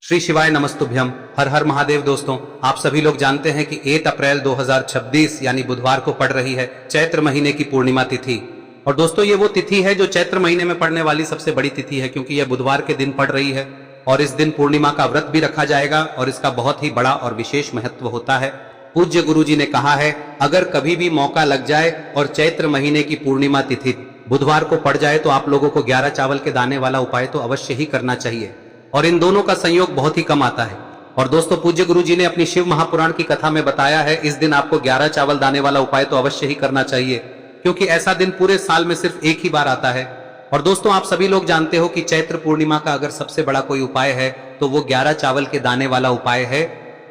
श्री शिवाय नमस्तुभ्यम। हर हर महादेव। दोस्तों, आप सभी लोग जानते हैं कि 8 अप्रैल 2026 यानी बुधवार को पड़ रही है चैत्र महीने की पूर्णिमा तिथि। और दोस्तों, ये वो तिथि है जो चैत्र महीने में पड़ने वाली सबसे बड़ी तिथि है, क्योंकि यह बुधवार के दिन पड़ रही है और इस दिन पूर्णिमा का व्रत भी रखा जाएगा और इसका बहुत ही बड़ा और विशेष महत्व होता है। पूज्य गुरु जी ने कहा है, अगर कभी भी मौका लग जाए और चैत्र महीने की पूर्णिमा तिथि बुधवार को पड़ जाए तो आप लोगों को 11 चावल के दाने वाला उपाय तो अवश्य ही करना चाहिए। और इन दोनों का संयोग बहुत ही कम आता है। और दोस्तों, पूज्य गुरु जी ने अपनी शिव महापुराण की कथा में बताया है, इस दिन आपको 11 चावल दाने वाला उपाय तो अवश्य ही करना चाहिए, क्योंकि ऐसा दिन पूरे साल में सिर्फ एक ही बार आता है। और दोस्तों, आप सभी लोग जानते हो कि चैत्र पूर्णिमा का अगर सबसे बड़ा कोई उपाय है तो वो 11 चावल के दाने वाला उपाय है।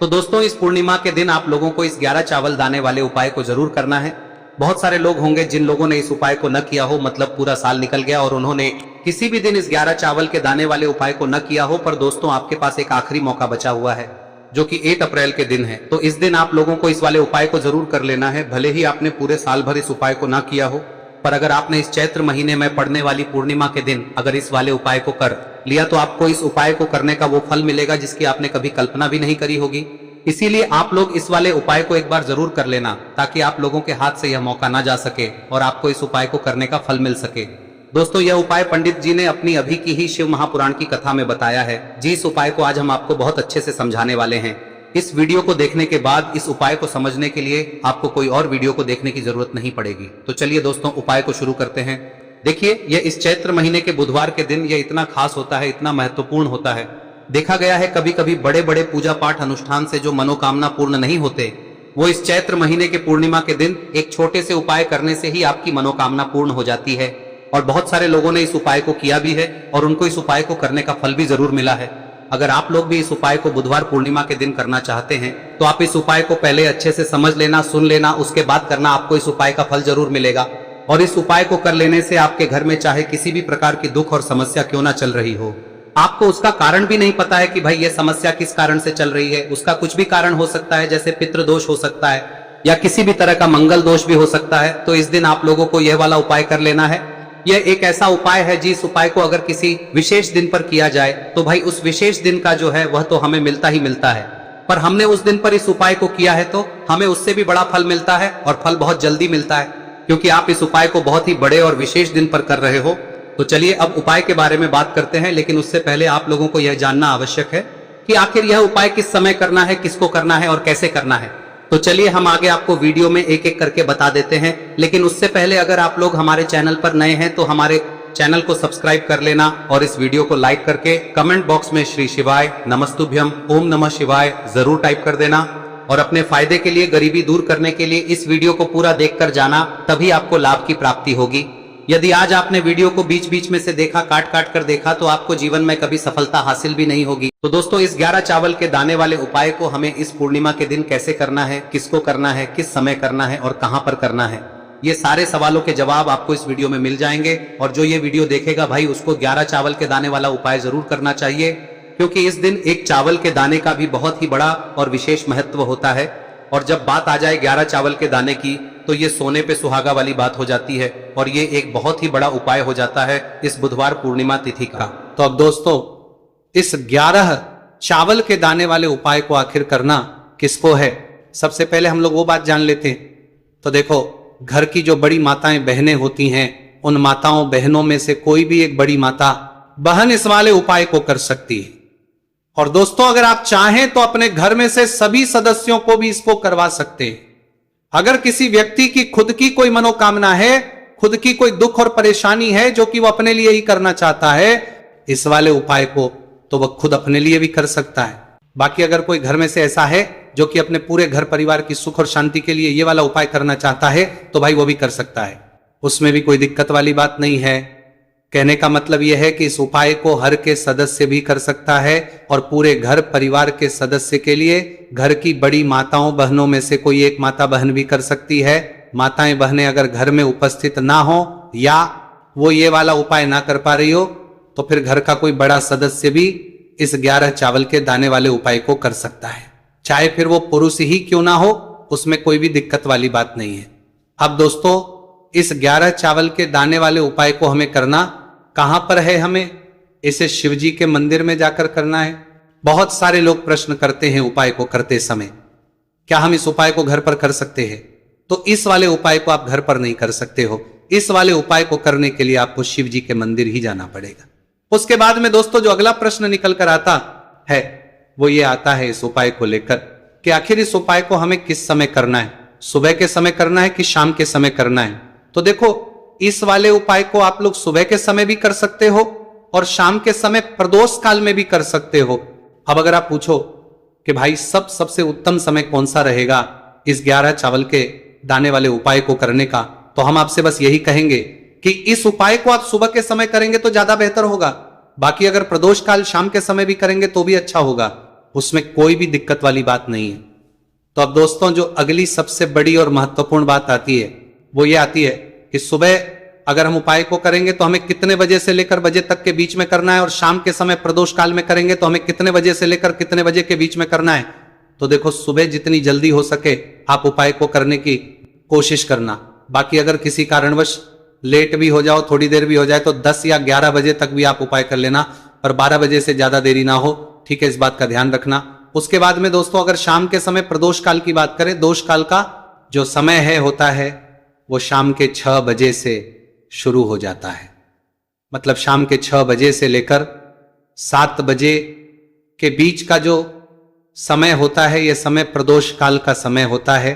तो दोस्तों, इस पूर्णिमा के दिन आप लोगों को इस 11 चावल दाने वाले उपाय को जरूर करना है। बहुत सारे लोग होंगे जिन लोगों ने इस उपाय को न किया हो, मतलब पूरा साल निकल गया और उन्होंने किसी भी दिन इस 11 चावल के दाने वाले उपाय को न किया हो। पर दोस्तों, आपके पास एक आखिरी मौका बचा हुआ है जो कि 8 अप्रैल के दिन है। तो इस दिन आप लोगों को इस वाले उपाय को जरूर कर लेना है। भले ही आपने पूरे साल भर इस उपाय को ना किया हो, पर अगर आपने इस चैत्र महीने में पड़ने वाली पूर्णिमा के दिन अगर इस वाले उपाय को कर लिया तो आपको इस उपाय को करने का वो फल मिलेगा जिसकी आपने कभी कल्पना भी नहीं करी होगी। इसीलिए आप लोग इस वाले उपाय को एक बार जरूर कर लेना, ताकि आप लोगों के हाथ से यह मौका ना जा सके और आपको इस उपाय को करने का फल मिल सके। दोस्तों, यह उपाय पंडित जी ने अपनी अभी की ही शिव महापुराण की कथा में बताया है। जिस उपाय को आज हम आपको बहुत अच्छे से समझाने वाले हैं। इस वीडियो को देखने के बाद इस उपाय को समझने के लिए आपको कोई और वीडियो को देखने की जरूरत नहीं पड़ेगी। तो चलिए दोस्तों, उपाय को शुरू करते हैं। देखिए, यह इस चैत्र महीने के बुधवार के दिन यह इतना खास होता है, इतना महत्वपूर्ण होता है। देखा गया है कभी कभी बड़े बड़े पूजा पाठ अनुष्ठान से जो मनोकामना पूर्ण नहीं होते, वो इस चैत्र महीने के पूर्णिमा के दिन एक छोटे से उपाय करने से ही आपकी मनोकामना पूर्ण हो जाती है। और बहुत सारे लोगों ने इस उपाय को किया भी है और उनको इस उपाय को करने का फल भी जरूर मिला है। अगर आप लोग भी इस उपाय को बुधवार पूर्णिमा के दिन करना चाहते हैं तो आप इस उपाय को पहले अच्छे से समझ लेना, सुन लेना, उसके बाद करना। आपको इस उपाय का फल जरूर मिलेगा। और इस उपाय को कर लेने से आपके घर में चाहे किसी भी प्रकार की दुख और समस्या क्यों ना चल रही हो, आपको उसका कारण भी नहीं पता है कि भाई ये समस्या किस कारण से चल रही है। उसका कुछ भी कारण हो सकता है, जैसे पितृदोष हो सकता है या किसी भी तरह का मंगल दोष भी हो सकता है। तो इस दिन आप लोगों को यह वाला उपाय कर लेना है। यह एक ऐसा उपाय है जिस उपाय को अगर किसी विशेष दिन पर किया जाए तो भाई उस विशेष दिन का जो है वह तो हमें मिलता ही मिलता है। पर हमने उस दिन पर इस उपाय को किया है तो हमें उससे भी बड़ा फल मिलता है, और फल बहुत जल्दी मिलता है, क्योंकि आप इस उपाय को बहुत ही बड़े और विशेष दिन पर कर रहे हो। तो चलिए अब उपाय के बारे में बात करते हैं, लेकिन उससे पहले आप लोगों को यह जानना आवश्यक है कि आखिर यह उपाय किस समय करना है, किसको करना है और कैसे करना है। तो चलिए हम आगे आपको वीडियो में एक एक करके बता देते हैं। लेकिन उससे पहले अगर आप लोग हमारे चैनल पर नए हैं तो हमारे चैनल को सब्सक्राइब कर लेना और इस वीडियो को लाइक करके कमेंट बॉक्स में श्री शिवाय नमस्तुभ्यम ओम नमः शिवाय जरूर टाइप कर देना। और अपने फायदे के लिए, गरीबी दूर करने के लिए इस वीडियो को पूरा देखकर जाना, तभी आपको लाभ की प्राप्ति होगी। यदि आज आपने वीडियो को बीच बीच में से देखा, काट काट कर देखा, तो आपको जीवन में कभी सफलता हासिल भी नहीं होगी। तो दोस्तों, इस 11 चावल के दाने वाले उपाय को हमें इस पूर्णिमा के दिन कैसे करना है, किसको करना है, किस समय करना है और कहां पर करना है, ये सारे सवालों के जवाब आपको इस वीडियो में मिल जाएंगे। और जो ये वीडियो देखेगा भाई, उसको 11 चावल के दाने वाला उपाय जरूर करना चाहिए, क्योंकि इस दिन एक चावल के दाने का भी बहुत ही बड़ा और विशेष महत्व होता है। और जब बात आ जाए 11 चावल के दाने की, तो ये सोने पे सुहागा वाली बात हो जाती है और ये एक बहुत ही बड़ा उपाय हो जाता है इस बुधवार पूर्णिमा तिथि का। तो अब दोस्तों, इस 11 चावल के दाने वाले उपाय को आखिर करना किसको है, सबसे पहले हम लोग वो बात जान लेते हैं। तो देखो, घर की जो बड़ी माताएं बहनें होती हैं, उन माताओं बहनों में से कोई भी एक बड़ी माता बहन इस वाले उपाय को कर सकती है। और दोस्तों, अगर आप चाहें तो अपने घर में से सभी सदस्यों को भी इसको करवा सकते हैं। अगर किसी व्यक्ति की खुद की कोई मनोकामना है, खुद की कोई दुख और परेशानी है जो कि वो अपने लिए ही करना चाहता है, इस वाले उपाय को तो वह खुद अपने लिए भी कर सकता है। बाकी अगर कोई घर में से ऐसा है जो कि अपने पूरे घर परिवार की सुख और शांति के लिए ये वाला उपाय करना चाहता है, तो भाई वो भी कर सकता है, उसमें भी कोई दिक्कत वाली बात नहीं है। कहने का मतलब यह है कि इस उपाय को हर के सदस्य भी कर सकता है और पूरे घर परिवार के सदस्य के लिए घर की बड़ी माताओं बहनों में से कोई एक माता बहन भी कर सकती है। माताएं बहनें अगर घर में उपस्थित ना हो या वो ये वाला उपाय ना कर पा रही हो, तो फिर घर का कोई बड़ा सदस्य भी इस 11 चावल के दाने वाले उपाय को कर सकता है, चाहे फिर वो पुरुष ही क्यों ना हो, उसमें कोई भी दिक्कत वाली बात नहीं है। अब दोस्तों, इस 11 चावल के दाने वाले उपाय को हमें करना कहां पर है, हमें इसे शिवजी के मंदिर में जाकर करना है। बहुत सारे लोग प्रश्न करते हैं उपाय को करते समय, क्या हम इस उपाय को घर पर कर सकते हैं? तो इस वाले उपाय को आप घर पर नहीं कर सकते हो। इस वाले उपाय को करने के लिए आपको शिव जी के मंदिर ही जाना पड़ेगा। उसके बाद में दोस्तों जो अगला प्रश्न निकल कर आता है वो ये आता है इस उपाय को लेकर कि आखिर इस उपाय को हमें किस समय करना है, सुबह के समय करना है कि शाम के समय करना है? तो देखो, इस वाले उपाय को आप लोग सुबह के समय भी कर सकते हो और शाम के समय प्रदोष काल में भी कर सकते हो। अब अगर आप पूछो कि भाई सबसे उत्तम समय कौन सा रहेगा इस 11 चावल के दाने वाले उपाय को करने का, तो हम आपसे बस यही कहेंगे कि इस उपाय को आप सुबह के समय करेंगे तो ज्यादा बेहतर होगा। बाकी अगर प्रदोष काल शाम के समय भी करेंगे तो भी अच्छा होगा, उसमें कोई भी दिक्कत वाली बात नहीं है। तो अब दोस्तों जो अगली सबसे बड़ी और महत्वपूर्ण बात आती है वो ये आती है कि सुबह अगर हम उपाय को करेंगे तो हमें कितने बजे से लेकर बजे तक के बीच में करना है, और शाम के समय प्रदोष काल में करेंगे तो हमें कितने बजे से लेकर कितने बजे के बीच में करना है। तो देखो, सुबह जितनी जल्दी हो सके आप उपाय को करने की कोशिश करना। बाकी अगर किसी कारणवश लेट भी हो जाओ, थोड़ी देर भी हो जाए, तो 10 या 11 बजे तक भी आप उपाय कर लेना, पर 12 बजे से ज्यादा देरी ना हो, ठीक है? इस बात का ध्यान रखना। उसके बाद में दोस्तों अगर शाम के समय प्रदोष काल की बात करें, दोष काल का जो समय है होता है वो शाम के 6 बजे से शुरू हो जाता है। मतलब शाम के 6 बजे से लेकर 7 बजे के बीच का जो समय होता है यह समय प्रदोष काल का समय होता है।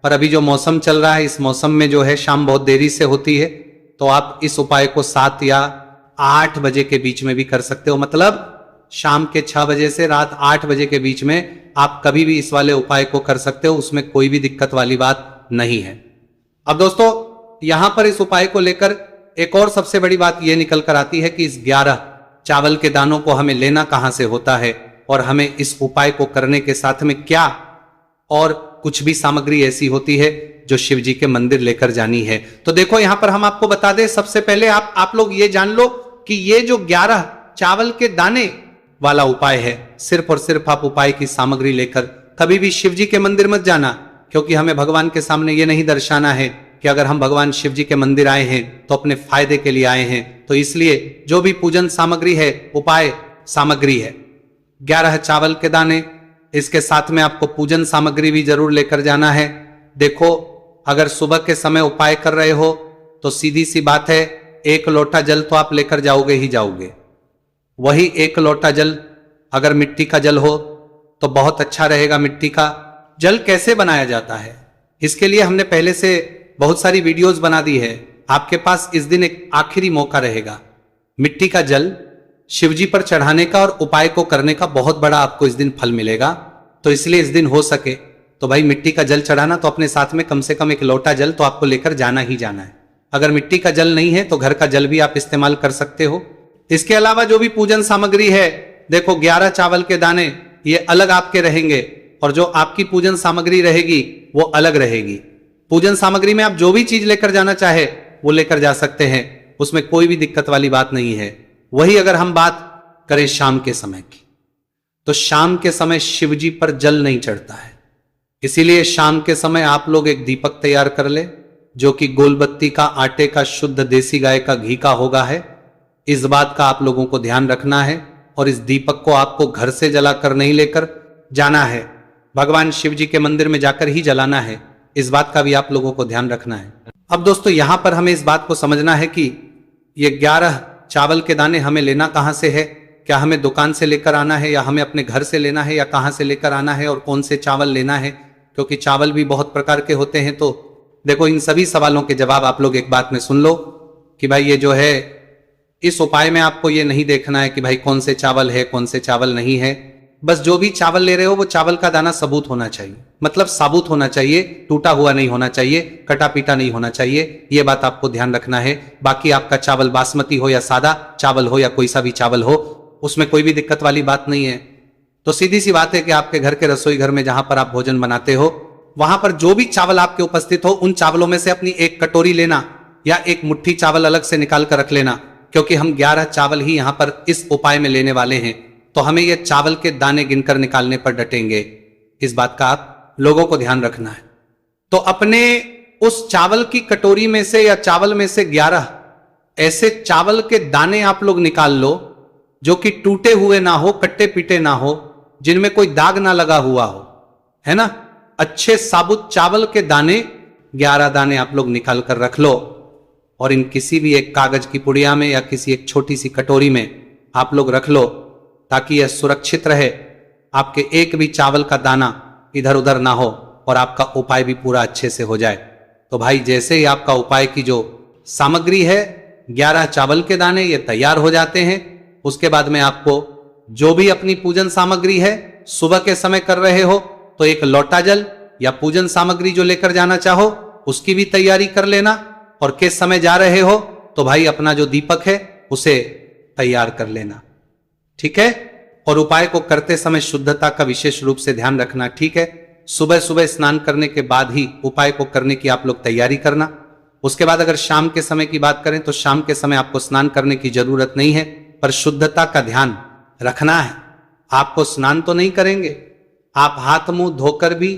पर अभी जो मौसम चल रहा है इस मौसम में जो है शाम बहुत देरी से होती है, तो आप इस उपाय को 7 या 8 बजे के बीच में भी कर सकते हो। मतलब शाम के 6 बजे से रात 8 बजे के बीच में आप कभी भी इस वाले उपाय को कर सकते हो, उसमें कोई भी दिक्कत वाली बात नहीं है। अब दोस्तों यहां पर इस उपाय को लेकर एक और सबसे बड़ी बात यह निकल कर आती है कि इस 11 चावल के दानों को हमें लेना कहां से होता है, और हमें इस उपाय को करने के साथ में क्या और कुछ भी सामग्री ऐसी होती है जो शिव जी के मंदिर लेकर जानी है। तो देखो यहां पर हम आपको बता दें, सबसे पहले आप लोग ये जान लो कि ये जो 11 चावल के दाने वाला उपाय है, सिर्फ और सिर्फ आप उपाय की सामग्री लेकर कभी भी शिव जी के मंदिर मत जाना, क्योंकि हमें भगवान के सामने ये नहीं दर्शाना है कि अगर हम भगवान शिव जी के मंदिर आए हैं तो अपने फायदे के लिए आए हैं। तो इसलिए जो भी पूजन सामग्री है, उपाय सामग्री है 11 चावल के दाने, इसके साथ में आपको पूजन सामग्री भी जरूर लेकर जाना है। देखो, अगर सुबह के समय उपाय कर रहे हो तो सीधी सी बात है, 1 लोटा जल तो आप लेकर जाओगे ही जाओगे। वही 1 लोटा जल अगर मिट्टी का जल हो तो बहुत अच्छा रहेगा। मिट्टी का जल कैसे बनाया जाता है, इसके लिए हमने पहले से बहुत सारी वीडियोस बना दी है। आपके पास इस दिन एक आखिरी मौका रहेगा मिट्टी का जल शिवजी पर चढ़ाने का और उपाय को करने का, बहुत बड़ा आपको इस दिन फल मिलेगा। तो इसलिए इस दिन हो सके तो भाई मिट्टी का जल चढ़ाना, तो अपने साथ में कम से कम 1 लोटा जल तो आपको लेकर जाना ही जाना है। अगर मिट्टी का जल नहीं है तो घर का जल भी आप इस्तेमाल कर सकते हो। इसके अलावा जो भी पूजन सामग्री है, देखो 11 चावल के दाने ये अलग आपके रहेंगे और जो आपकी पूजन सामग्री रहेगी वो अलग रहेगी। पूजन सामग्री में आप जो भी चीज लेकर जाना चाहे वो लेकर जा सकते हैं, उसमें कोई भी दिक्कत वाली बात नहीं है। वही अगर हम बात करें शाम के समय की, तो शाम के समय शिवजी पर जल नहीं चढ़ता है, इसीलिए शाम के समय आप लोग एक दीपक तैयार कर ले जो कि गोलबत्ती का, आटे का, शुद्ध देसी गाय का घी का होगा है। इस बात का आप लोगों को ध्यान रखना है और इस दीपक को आपको घर से जलाकर नहीं लेकर जाना है, भगवान शिव जी के मंदिर में जाकर ही जलाना है। इस बात का भी आप लोगों को ध्यान रखना है। अब दोस्तों यहां पर हमें इस बात को समझना है कि ये 11 चावल के दाने हमें लेना कहां से है, क्या हमें दुकान से लेकर आना है या हमें अपने घर से लेना है या कहां से लेकर आना है और कौन से चावल लेना है, क्योंकि चावल भी बहुत प्रकार के होते हैं। तो देखो इन सभी सवालों के जवाब आप लोग एक बात में सुन लो कि भाई ये जो है इस उपाय में आपको ये नहीं देखना है कि भाई कौन से चावल है कौन से चावल नहीं है, बस जो भी चावल ले रहे हो वो चावल का दाना सबूत होना चाहिए, मतलब साबुत होना चाहिए, टूटा हुआ नहीं होना चाहिए, कटा पीटा नहीं होना चाहिए, ये बात आपको ध्यान रखना है। बाकी आपका चावल बासमती हो या सादा चावल हो या कोई सा भी चावल हो, उसमें कोई भी दिक्कत वाली बात नहीं है। तो सीधी सी बात है कि आपके घर के रसोई घर में जहां पर आप भोजन बनाते हो वहां पर जो भी चावल आपके उपस्थित हो उन चावलों में से अपनी एक कटोरी लेना या एक मुट्ठी चावल अलग से निकाल कर रख लेना, क्योंकि हम 11 चावल ही यहां पर इस उपाय में लेने वाले हैं, तो हमें ये चावल के दाने गिनकर निकालने पर डटेंगे। इस बात का आप लोगों को ध्यान रखना है। तो अपने उस चावल की कटोरी में से या चावल में से 11 ऐसे चावल के दाने आप लोग निकाल लो जो कि टूटे हुए ना हो, कट्टे पीटे ना हो, जिनमें कोई दाग ना लगा हुआ हो, है ना। अच्छे साबुत चावल के दाने 11 दाने आप लोग निकाल कर रख लो और इन किसी भी एक कागज की पुड़िया में या किसी एक छोटी सी कटोरी में आप लोग रख लो, ताकि यह सुरक्षित रहे, आपके एक भी चावल का दाना इधर उधर ना हो और आपका उपाय भी पूरा अच्छे से हो जाए। तो भाई जैसे ही आपका उपाय की जो सामग्री है 11 चावल के दाने ये तैयार हो जाते हैं, उसके बाद में आपको जो भी अपनी पूजन सामग्री है सुबह के समय कर रहे हो तो एक लोटा जल या पूजन सामग्री जो लेकर जाना चाहो उसकी भी तैयारी कर लेना, और किस समय जा रहे हो तो भाई अपना जो दीपक है उसे तैयार कर लेना, ठीक है। और उपाय को करते समय शुद्धता का विशेष रूप से ध्यान रखना, ठीक है। सुबह सुबह स्नान करने के बाद ही उपाय को करने की आप लोग तैयारी करना। उसके बाद अगर शाम के समय की बात करें तो शाम के समय आपको स्नान करने की जरूरत नहीं है, पर शुद्धता का ध्यान रखना है। आपको स्नान तो नहीं करेंगे, आप हाथ मुंह धोकर भी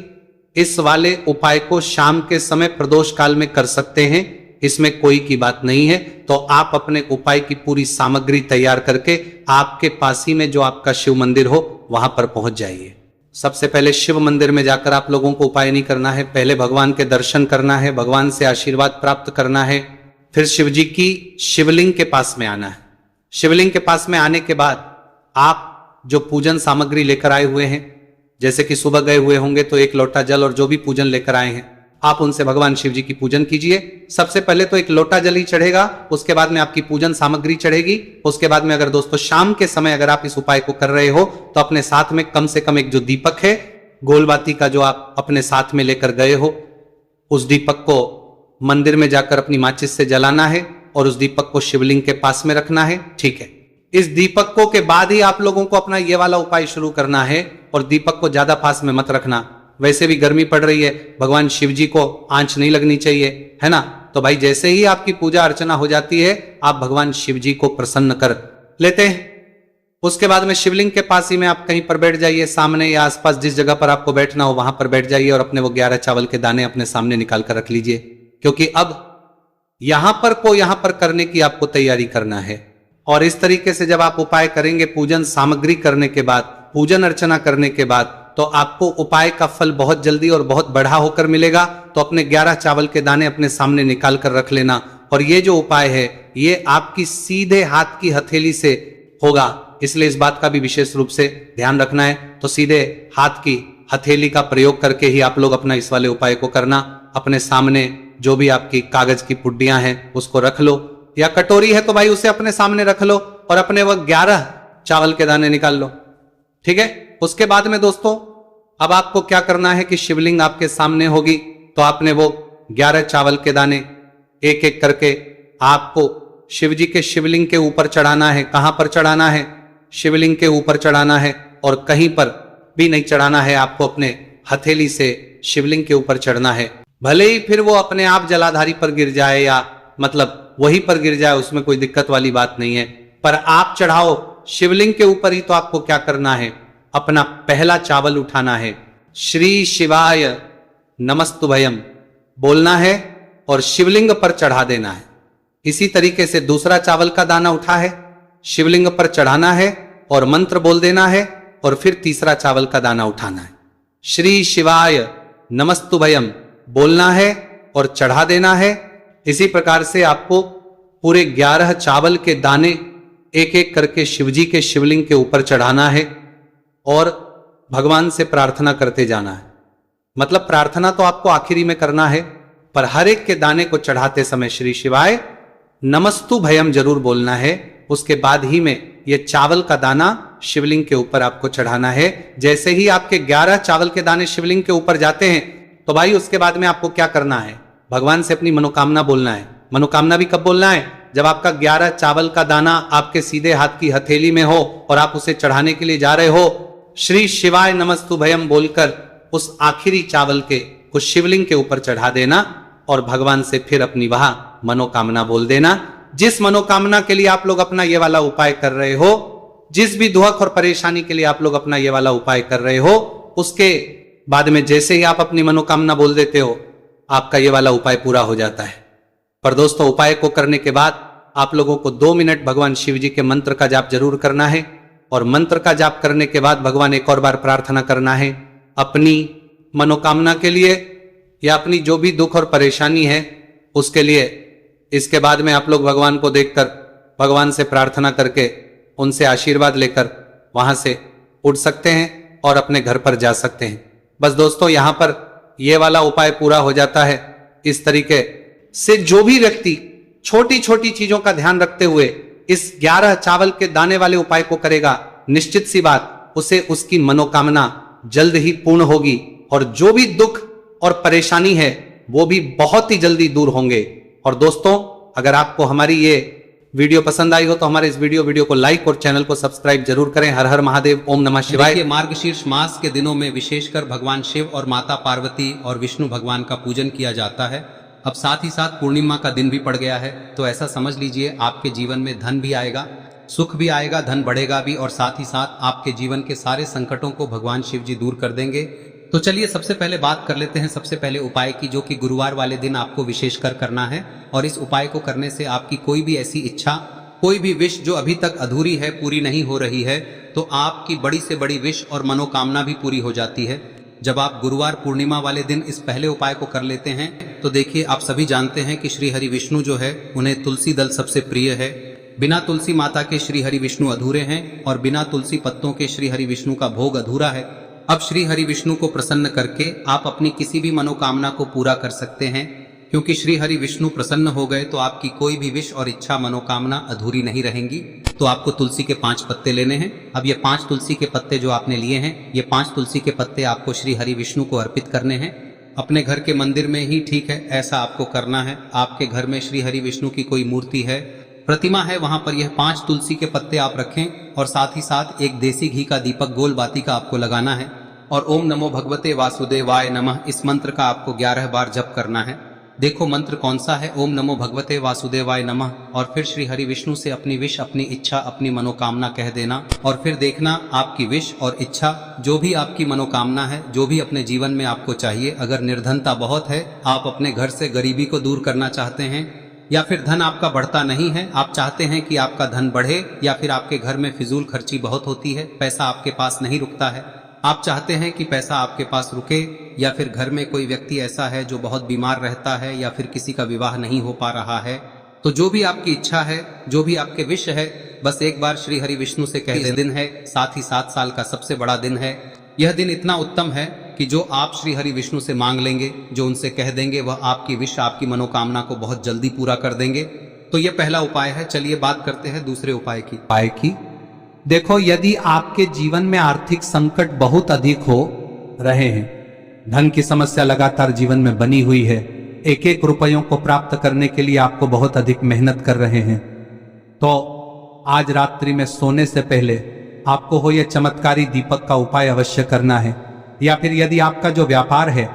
इस वाले उपाय को शाम के समय प्रदोष काल में कर सकते हैं, इसमें कोई की बात नहीं है। तो आप अपने उपाय की पूरी सामग्री तैयार करके आपके पास ही में जो आपका शिव मंदिर हो वहां पर पहुंच जाइए। सबसे पहले शिव मंदिर में जाकर आप लोगों को उपाय नहीं करना है, पहले भगवान के दर्शन करना है, भगवान से आशीर्वाद प्राप्त करना है, फिर शिव जी की शिवलिंग के पास में आना है। शिवलिंग के पास में आने के बाद आप जो पूजन सामग्री लेकर आए हुए हैं, जैसे कि सुबह गए हुए होंगे तो एक लोटा जल और जो भी पूजन लेकर आए हैं आप उनसे भगवान शिव जी की पूजन कीजिए। सबसे पहले तो एक लोटा जल ही चढ़ेगा, उसके बाद में आपकी पूजन सामग्री चढ़ेगी। उसके बाद में अगर दोस्तों शाम के समय अगर आप इस उपाय को कर रहे हो तो अपने साथ में कम से कम एक जो दीपक है गोलबाती का जो आप अपने साथ में लेकर गए हो, उस दीपक को मंदिर में जाकर अपनी माचिस से जलाना है और उस दीपक को शिवलिंग के पास में रखना है, ठीक है। इस दीपक के बाद ही आप लोगों को अपना ये वाला उपाय शुरू करना है, और दीपक को ज्यादा पास में मत रखना, वैसे भी गर्मी पड़ रही है, भगवान शिव जी को आंच नहीं लगनी चाहिए, है ना। तो भाई जैसे ही आपकी पूजा अर्चना हो जाती है आप भगवान शिव जी को प्रसन्न कर लेते हैं। उसके बाद में शिवलिंग के पास ही में आप कहीं पर बैठ जाइए, सामने या आसपास जिस जगह पर आपको बैठना हो वहां पर बैठ जाइए और अपने वो 11 चावल के दाने अपने सामने निकाल कर रख लीजिए, क्योंकि अब यहां पर करने की आपको तैयारी करना है। और इस तरीके से जब आप उपाय करेंगे पूजन सामग्री करने के बाद, पूजन अर्चना करने के बाद, तो आपको उपाय का फल बहुत जल्दी और बहुत बढ़ा होकर मिलेगा। तो अपने 11 चावल के दाने अपने सामने निकाल कर रख लेना, और ये जो उपाय है ये आपकी सीधे हाथ की हथेली से होगा, इसलिए इस बात का भी विशेष रूप से ध्यान रखना है। तो सीधे हाथ की हथेली का प्रयोग करके ही आप लोग अपना इस वाले उपाय को करना। अपने सामने जो भी आपकी कागज की पुड्डियां हैं उसको रख लो, या कटोरी है तो भाई उसे अपने सामने रख लो और अपने वो 11 चावल के दाने निकाल लो, ठीक है। उसके बाद में दोस्तों अब आपको क्या करना है कि शिवलिंग आपके सामने होगी, तो आपने वो 11 चावल के दाने एक एक करके आपको शिव जी के शिवलिंग के ऊपर चढ़ाना है। कहां पर चढ़ाना है? शिवलिंग के ऊपर चढ़ाना है, और कहीं पर भी नहीं चढ़ाना है, आपको अपने हथेली से शिवलिंग के ऊपर चढ़ना है। भले ही फिर वो अपने आप जलाधारी पर गिर जाए या मतलब वहीं पर गिर जाए, उसमें कोई दिक्कत वाली बात नहीं है, पर आप चढ़ाओ शिवलिंग के ऊपर ही। तो आपको क्या करना है, अपना पहला चावल उठाना है, श्री शिवाय नमस्तुभयम बोलना है और शिवलिंग पर चढ़ा देना है। इसी तरीके से दूसरा चावल का दाना उठा है, शिवलिंग पर चढ़ाना है और मंत्र बोल देना है, और फिर तीसरा चावल का दाना उठाना है, श्री शिवाय नमस्तुभयम बोलना है और चढ़ा देना है। इसी प्रकार से आपको पूरे 11 चावल के दाने एक एक करके शिवजी के शिवलिंग के ऊपर चढ़ाना है और भगवान से प्रार्थना करते जाना है। मतलब प्रार्थना तो आपको आखिरी में करना है, पर हर एक के दाने को चढ़ाते समय श्री शिवाय नमस्तु भयम जरूर बोलना है। उसके बाद ही में ये चावल का दाना शिवलिंग के ऊपर आपको चढ़ाना है। जैसे ही आपके 11 चावल के दाने शिवलिंग के ऊपर जाते हैं तो भाई उसके बाद में आपको क्या करना है, भगवान से अपनी मनोकामना बोलना है। मनोकामना भी कब बोलना है? जब आपका 11 चावल का दाना आपके सीधे हाथ की हथेली में हो और आप उसे चढ़ाने के लिए जा रहे हो, श्री शिवाय नमस्तुभयम बोलकर उस आखिरी चावल के कुछ शिवलिंग के ऊपर चढ़ा देना और भगवान से फिर अपनी वहां मनोकामना बोल देना। जिस मनोकामना के लिए आप लोग अपना ये वाला उपाय कर रहे हो, जिस भी दुख और परेशानी के लिए आप लोग अपना ये वाला उपाय कर रहे हो, उसके बाद में जैसे ही आप अपनी मनोकामना बोल देते हो आपका ये वाला उपाय पूरा हो जाता है। पर दोस्तों उपाय को करने के बाद आप लोगों को 2 मिनट भगवान शिव जी के मंत्र का जाप जरूर करना है। और मंत्र का जाप करने के बाद भगवान एक और बार प्रार्थना करना है अपनी मनोकामना के लिए या अपनी जो भी दुख और परेशानी है उसके लिए। इसके बाद में आप लोग भगवान को देखकर भगवान से प्रार्थना करके उनसे आशीर्वाद लेकर वहां से उठ सकते हैं और अपने घर पर जा सकते हैं। बस दोस्तों, यहां पर यह वाला उपाय पूरा हो जाता है। इस तरीके से जो भी व्यक्ति छोटी छोटी चीजों का ध्यान रखते हुए इस 11 चावल के दाने वाले उपाय को करेगा, निश्चित सी बात उसे उसकी मनोकामना जल्द ही पूर्ण होगी और जो भी दुख और परेशानी है वो भी बहुत ही जल्दी दूर होंगे। और दोस्तों, अगर आपको हमारी ये वीडियो पसंद आई हो तो हमारे इस वीडियो को लाइक और चैनल को सब्सक्राइब जरूर करें। हर हर महादेव, ओम नमः शिवाय। देखिए, मार्गशीर्ष मास के दिनों में विशेषकर भगवान शिव और माता पार्वती और विष्णु भगवान का पूजन किया जाता है। अब साथ ही साथ पूर्णिमा का दिन भी पड़ गया है, तो ऐसा समझ लीजिए आपके जीवन में धन भी आएगा, सुख भी आएगा, धन बढ़ेगा भी और साथ ही साथ आपके जीवन के सारे संकटों को भगवान शिव जी दूर कर देंगे। तो चलिए सबसे पहले बात कर लेते हैं सबसे पहले उपाय की, जो कि गुरुवार वाले दिन आपको विशेषकर करना है। और इस उपाय को करने से आपकी कोई भी ऐसी इच्छा, कोई भी विश जो अभी तक अधूरी है, पूरी नहीं हो रही है, तो आपकी बड़ी से बड़ी विश और मनोकामना भी पूरी हो जाती है जब आप गुरुवार पूर्णिमा वाले दिन इस पहले उपाय को कर लेते हैं। तो देखिए, आप सभी जानते हैं कि श्री हरि विष्णु जो है उन्हें तुलसी दल सबसे प्रिय है। बिना तुलसी माता के श्री हरि विष्णु अधूरे हैं और बिना तुलसी पत्तों के श्री हरि विष्णु का भोग अधूरा है। अब श्री हरि विष्णु को प्रसन्न करके आप अपनी किसी भी मनोकामना को पूरा कर सकते हैं, क्योंकि श्री हरि विष्णु प्रसन्न हो गए तो आपकी कोई भी विश और इच्छा मनोकामना अधूरी नहीं रहेंगी। तो आपको तुलसी के 5 पत्ते लेने हैं। अब ये 5 तुलसी के पत्ते जो आपने लिए हैं, ये 5 तुलसी के पत्ते आपको श्री हरि विष्णु को अर्पित करने हैं। अपने घर के मंदिर में ही ठीक है, ऐसा आपको करना है। आपके घर में श्री हरि विष्णु की कोई मूर्ति है, प्रतिमा है, वहां पर यह 5 तुलसी के पत्ते आप रखें और साथ ही साथ एक देसी घी का दीपक गोल बाती का आपको लगाना है और ओम नमो भगवते वासुदेवाय नमः इस मंत्र का आपको 11 बार जप करना है। देखो मंत्र कौन सा है, ओम नमो भगवते वासुदेवाय नमः, और फिर श्री हरि विष्णु से अपनी विश, अपनी इच्छा, अपनी मनोकामना कह देना और फिर देखना आपकी विश और इच्छा, जो भी आपकी मनोकामना है, जो भी अपने जीवन में आपको चाहिए। अगर निर्धनता बहुत है, आप अपने घर से गरीबी को दूर करना चाहते हैं, या फिर धन आपका बढ़ता नहीं है, आप चाहते हैं कि आपका धन बढ़े, या फिर आपके घर में फिजूल खर्ची बहुत होती है, पैसा आपके पास नहीं रुकता है, आप चाहते हैं कि पैसा आपके पास रुके, या फिर घर में कोई व्यक्ति ऐसा है जो बहुत बीमार रहता है, या फिर किसी का विवाह नहीं हो पा रहा है, तो जो भी आपकी इच्छा है, जो भी आपके विश है, बस एक बार श्री हरि विष्णु से कह दें। दिन है, साथ ही 7 साल का सबसे बड़ा दिन है। यह दिन इतना उत्तम है कि जो आप श्री हरि विष्णु से मांग लेंगे, जो उनसे कह देंगे, वह आपकी विश, आपकी मनोकामना को बहुत जल्दी पूरा कर देंगे। तो यह पहला उपाय है। चलिए बात करते हैं दूसरे उपाय की। देखो, यदि आपके जीवन में आर्थिक संकट बहुत अधिक हो रहे हैं, धन की समस्या लगातार जीवन में बनी हुई है, एक एक रुपयों को प्राप्त करने के लिए आपको बहुत अधिक मेहनत कर रहे हैं, तो आज रात्रि में सोने से पहले आपको हो यह चमत्कारी दीपक का उपाय अवश्य करना है। या फिर यदि आपका जो व्यापार है